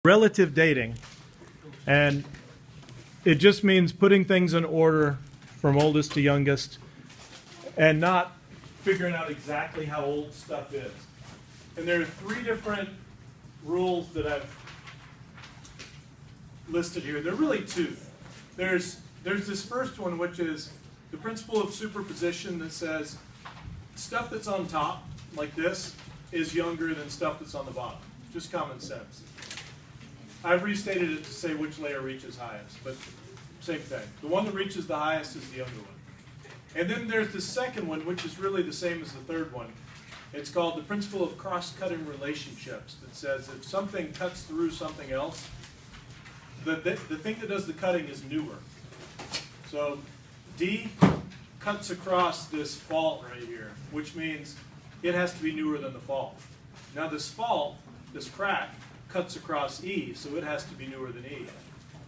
Relative dating, and it just means putting things in order from oldest to youngest and not figuring out exactly how old stuff is. And there are three different rules that I've listed here. There are really two. There's this first one, which is the principle of superposition, that says stuff that's on top, like this, is younger than stuff that's on the bottom. Just common sense. I've restated it to say which layer reaches highest, but same thing. The one that reaches the highest is the younger one. And then there's the second one, which is really the same as the third one. It's called the principle of cross-cutting relationships, that says if something cuts through something else, the thing that does the cutting is newer. So D cuts across this fault right here, which means it has to be newer than the fault. Now this fault, this crack, cuts across E, so it has to be newer than E.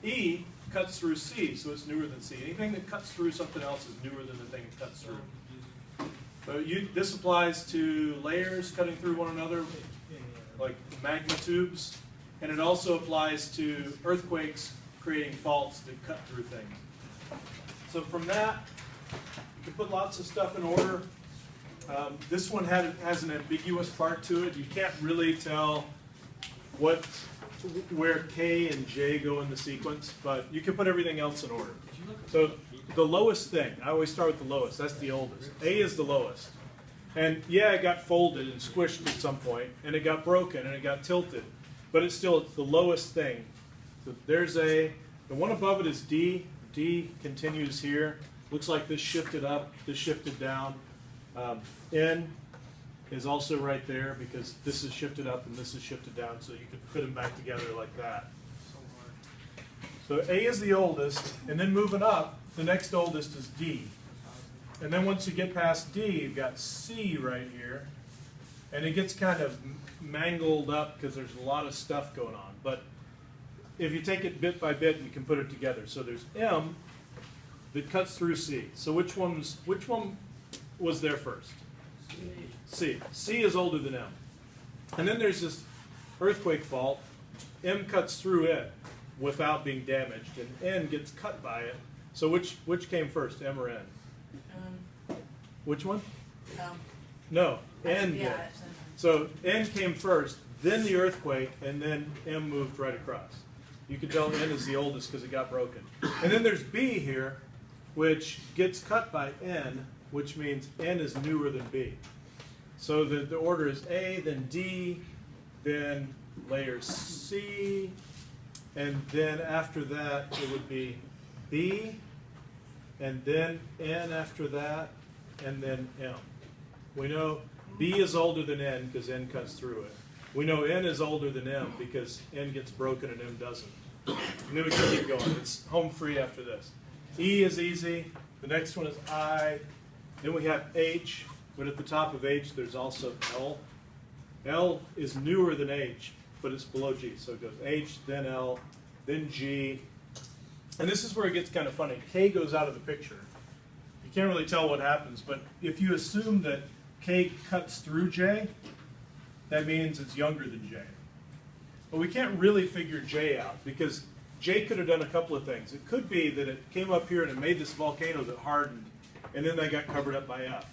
E cuts through C, so it's newer than C. Anything that cuts through something else is newer than the thing it cuts through. So this applies to layers cutting through one another, like magma tubes, and it also applies to earthquakes creating faults that cut through things. So from that, you can put lots of stuff in order. This one has an ambiguous part to it. You can't really tell where K and J go in the sequence, but you can put everything else in order. So the lowest thing, I always start with the lowest, that's the oldest. A is the lowest. And yeah, it got folded and squished at some point, and it got broken and it got tilted, but it's still the lowest thing. So there's A. The one above it is D. D continues here. Looks like this shifted up, this shifted down. N is also right there because this is shifted up and this is shifted down, so you could fit them back together like that. So A is the oldest, and then moving up, the next oldest is D. And then once you get past D, you've got C right here, and it gets kind of mangled up because there's a lot of stuff going on. But if you take it bit by bit, you can put it together. So there's M that cuts through C. So which one was there first? C. C is older than M. And then there's this earthquake fault. M cuts through it without being damaged, and N gets cut by it. So which came first, M or N? Which one? No, N did. So N came first, then the earthquake, and then M moved right across. You can tell N is the oldest because it got broken. And then there's B here, which gets cut by N, which means N is newer than B. So the order is A, then D, then layer C, and then after that it would be B, and then N after that, and then M. We know B is older than N because N cuts through it. We know N is older than M because N gets broken and M doesn't. And then we can keep going. It's home free after this. E is easy. The next one is I. Then we have H. But at the top of H, there's also L. L is newer than H, but it's below G. So it goes H, then L, then G. And this is where it gets kind of funny. K goes out of the picture. You can't really tell what happens, but if you assume that K cuts through J, that means it's younger than J. But we can't really figure J out because J could have done a couple of things. It could be that it came up here and it made this volcano that hardened, and then they got covered up by F.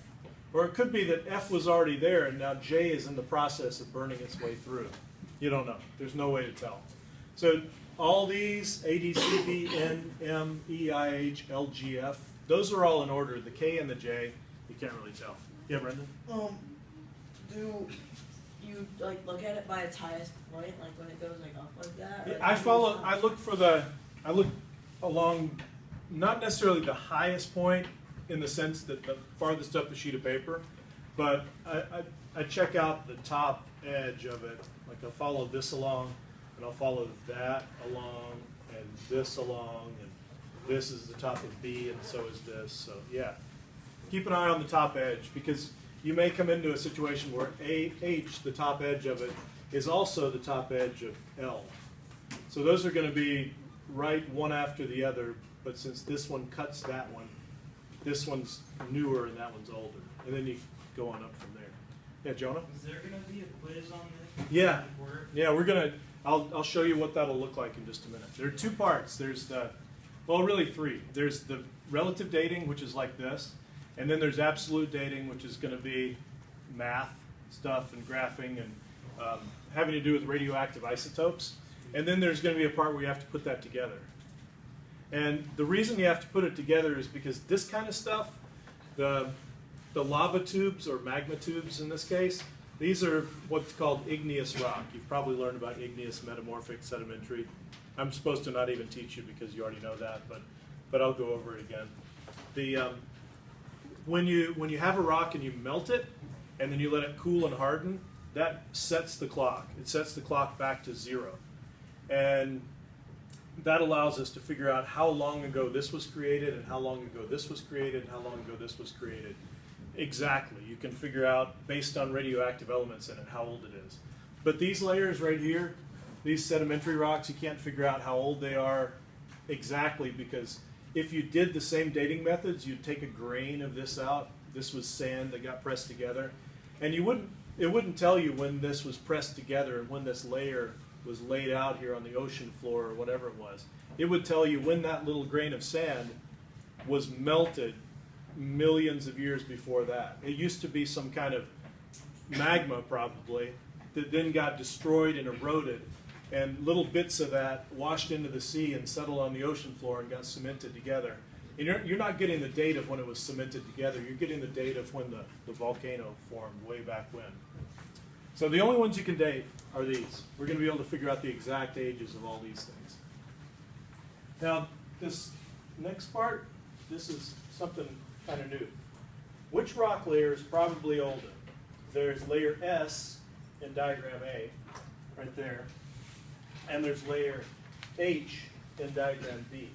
Or it could be that F was already there and now J is in the process of burning its way through. You don't know. There's no way to tell. So all these, A, D, C, D, N, M, E, I, H, L, G, F, those are all in order. The K and the J, you can't really tell. Yeah, Brendan? Do you look at it by its highest point, like when it goes up like that? Yeah, I look along not necessarily the highest point, in the sense that the farthest up the sheet of paper, but I check out the top edge of it. Like I'll follow this along, and I'll follow that along, and this along, and this is the top of B, and so is this. So yeah, keep an eye on the top edge, because you may come into a situation where H, the top edge of it, is also the top edge of L. So those are going to be right one after the other, but since this one cuts that one, this one's newer and that one's older. And then you go on up from there. Yeah, Jonah? Is there going to be a quiz on this? Yeah. Yeah, we're going to I'll show you what that'll look like in just a minute. There are two parts. There's the, well, really three. There's the relative dating, which is like this, and then there's absolute dating, which is going to be math stuff and graphing and having to do with radioactive isotopes. And then there's going to be a part where you have to put that together. And the reason you have to put it together is because this kind of stuff, the lava tubes or magma tubes in this case, these are what's called igneous rock. You've probably learned about igneous, metamorphic, sedimentary. I'm supposed to not even teach you because you already know that, but I'll go over it again. The when you have a rock and you melt it and then you let it cool and harden, that sets the clock. It sets the clock back to 0. And that allows us to figure out how long ago this was created and how long ago this was created and how long ago this was created. Exactly. You can figure out based on radioactive elements in it how old it is. But these layers right here, these sedimentary rocks, you can't figure out how old they are exactly, because if you did the same dating methods, you'd take a grain of this out. This was sand that got pressed together. And it wouldn't tell you when this was pressed together and when this layer was laid out here on the ocean floor or whatever it was. It would tell you when that little grain of sand was melted millions of years before that. It used to be some kind of magma probably that then got destroyed and eroded, and little bits of that washed into the sea and settled on the ocean floor and got cemented together. And you're not getting the date of when it was cemented together, you're getting the date of when the volcano formed way back when. So the only ones you can date are these. We're going to be able to figure out the exact ages of all these things. Now, this next part, this is something kind of new. Which rock layer is probably older? There's layer S in diagram A, right there, and there's layer H in diagram B.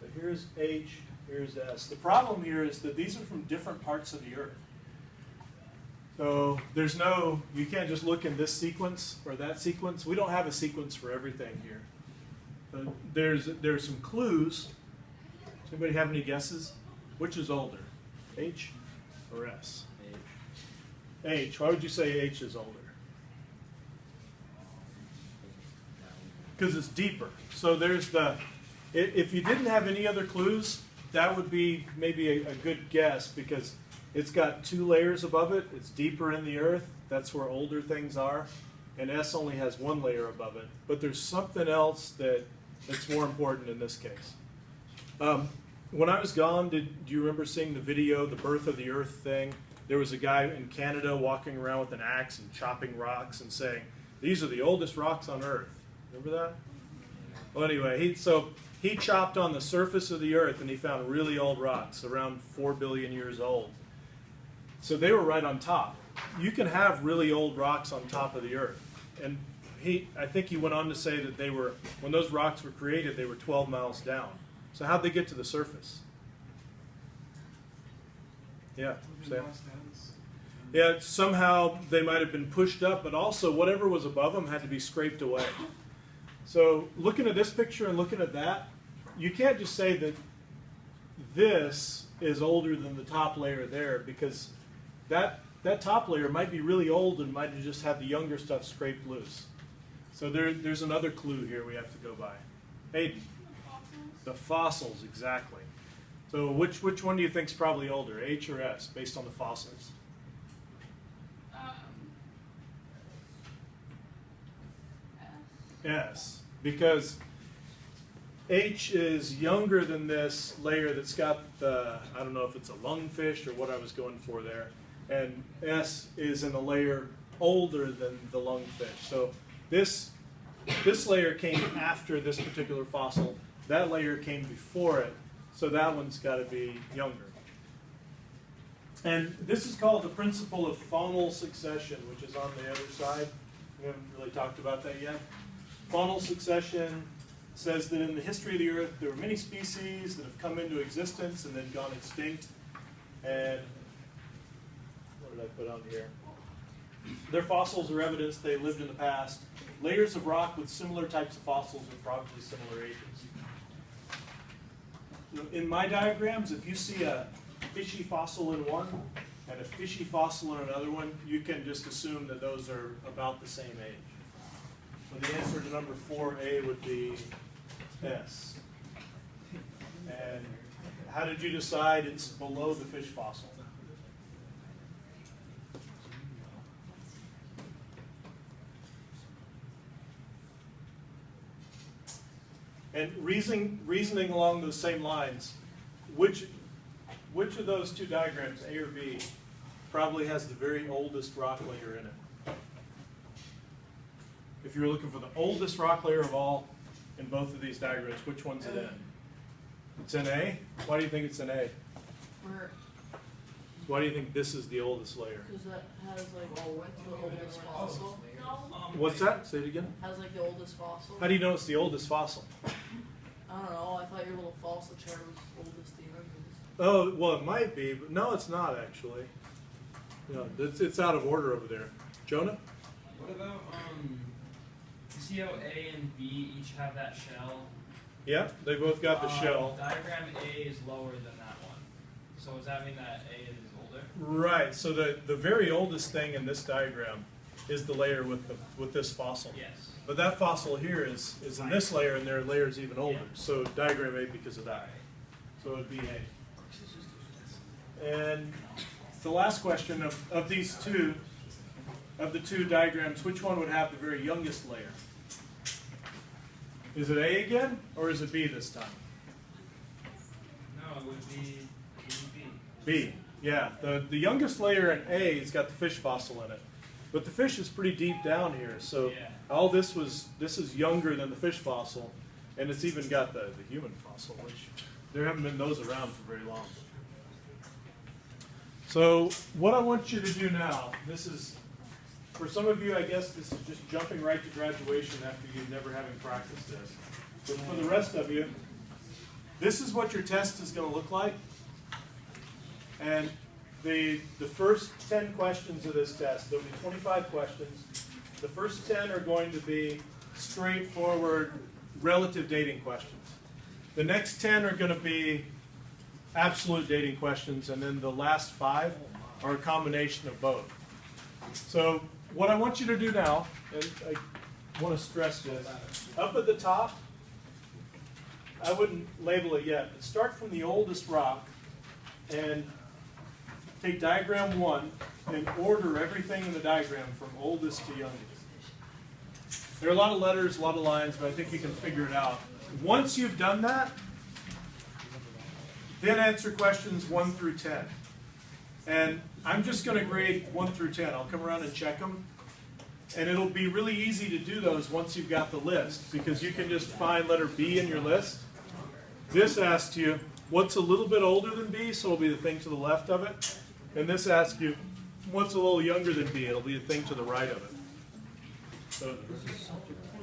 So here's H, here's S. The problem here is that these are from different parts of the Earth. So there's no, you can't just look in this sequence or that sequence. We don't have a sequence for everything here. But there's some clues. Does anybody have any guesses? Which is older, H or S? H. Why would you say H is older? Because it's deeper. So there's the, if you didn't have any other clues, that would be maybe a good guess, because it's got 2 layers above it. It's deeper in the earth. That's where older things are. And S only has 1 layer above it. But there's something else that's more important in this case. When I was gone, do you remember seeing the video, the Birth of the Earth thing? There was a guy in Canada walking around with an axe and chopping rocks and saying, these are the oldest rocks on Earth. Remember that? Well, anyway, he chopped on the surface of the Earth and he found really old rocks, around 4 billion years old. So they were right on top. You can have really old rocks on top of the Earth. And I think he went on to say that they were, when those rocks were created, they were 12 miles down. So how'd they get to the surface? Yeah, Sam? Yeah, somehow they might have been pushed up, but also whatever was above them had to be scraped away. So looking at this picture and looking at that, you can't just say that this is older than the top layer there, because that top layer might be really old and might have just had the younger stuff scraped loose. So there's another clue here we have to go by. Hayden. The fossils, exactly. So which one do you think is probably older, H or S, based on the fossils? S, because H is younger than this layer that's got the, I don't know if it's a lungfish or what I was going for there, and S is in a layer older than the lungfish. So this layer came after this particular fossil. That layer came before it, so that one's got to be younger. And this is called the principle of faunal succession, which is on the other side. We haven't really talked about that yet. Faunal succession says that in the history of the Earth, there were many species that have come into existence and then gone extinct. And what did I put on here? Their fossils are evidence they lived in the past. Layers of rock with similar types of fossils with probably similar ages. In my diagrams, if you see a fishy fossil in one and a fishy fossil in another one, you can just assume that those are about the same age. So the answer to number 4A would be S. And how did you decide it's below the fish fossil? And reasoning along those same lines, which of those two diagrams, A or B, probably has the very oldest rock layer in it? If you're looking for the oldest rock layer of all in both of these diagrams, which one's it in? It's in A? Why do you think it's in A? Why do you think this is the oldest layer? Because that has like the oldest fossil. What's that? Say it again. Has like the oldest fossil. How do you know it's the oldest fossil? I don't know. I thought your little fossil chart was oldest to youngest. Oh, well, it might be, but no, it's not actually. No, it's out of order over there. Jonah? What about, you see how A and B each have that shell? Yeah, they both got the shell. Diagram A is lower than that one. So does that mean that A is older? Right, so the very oldest thing in this diagram is the layer with this fossil. Yes. But that fossil here is in this layer, and their layer is even older. Yeah. So diagram A because of that. So it would be A. And the last question of these two, of the two diagrams, which one would have the very youngest layer? Is it A again, or is it B this time? No, it would be B. B, yeah. The youngest layer in A has got the fish fossil in it. But the fish is pretty deep down here, so Yeah. all this is younger than the fish fossil, and it's even got the human fossil, which there haven't been those around for very long. So what I want you to do now, this is, for some of you, I guess this is just jumping right to graduation after you've never having practiced this. But for the rest of you, this is what your test is going to look like. And the first 10 questions of this test, there'll be 25 questions. The first 10 are going to be straightforward relative dating questions. The next 10 are going to be absolute dating questions, and then the last 5 are a combination of both. So what I want you to do now, and I want to stress this, up at the top, I wouldn't label it yet, but start from the oldest rock and take diagram 1 and order everything in the diagram from oldest to youngest. There are a lot of letters, a lot of lines, but I think you can figure it out. Once you've done that, then answer questions 1 through 10. And I'm just going to grade 1 through 10. I'll come around and check them. And it'll be really easy to do those once you've got the list, because you can just find letter B in your list. This asks you, what's a little bit older than B? So it'll be the thing to the left of it. And this asks you, what's a little younger than B? It'll be the thing to the right of it. So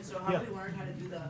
So how Yeah. do we learn how to do the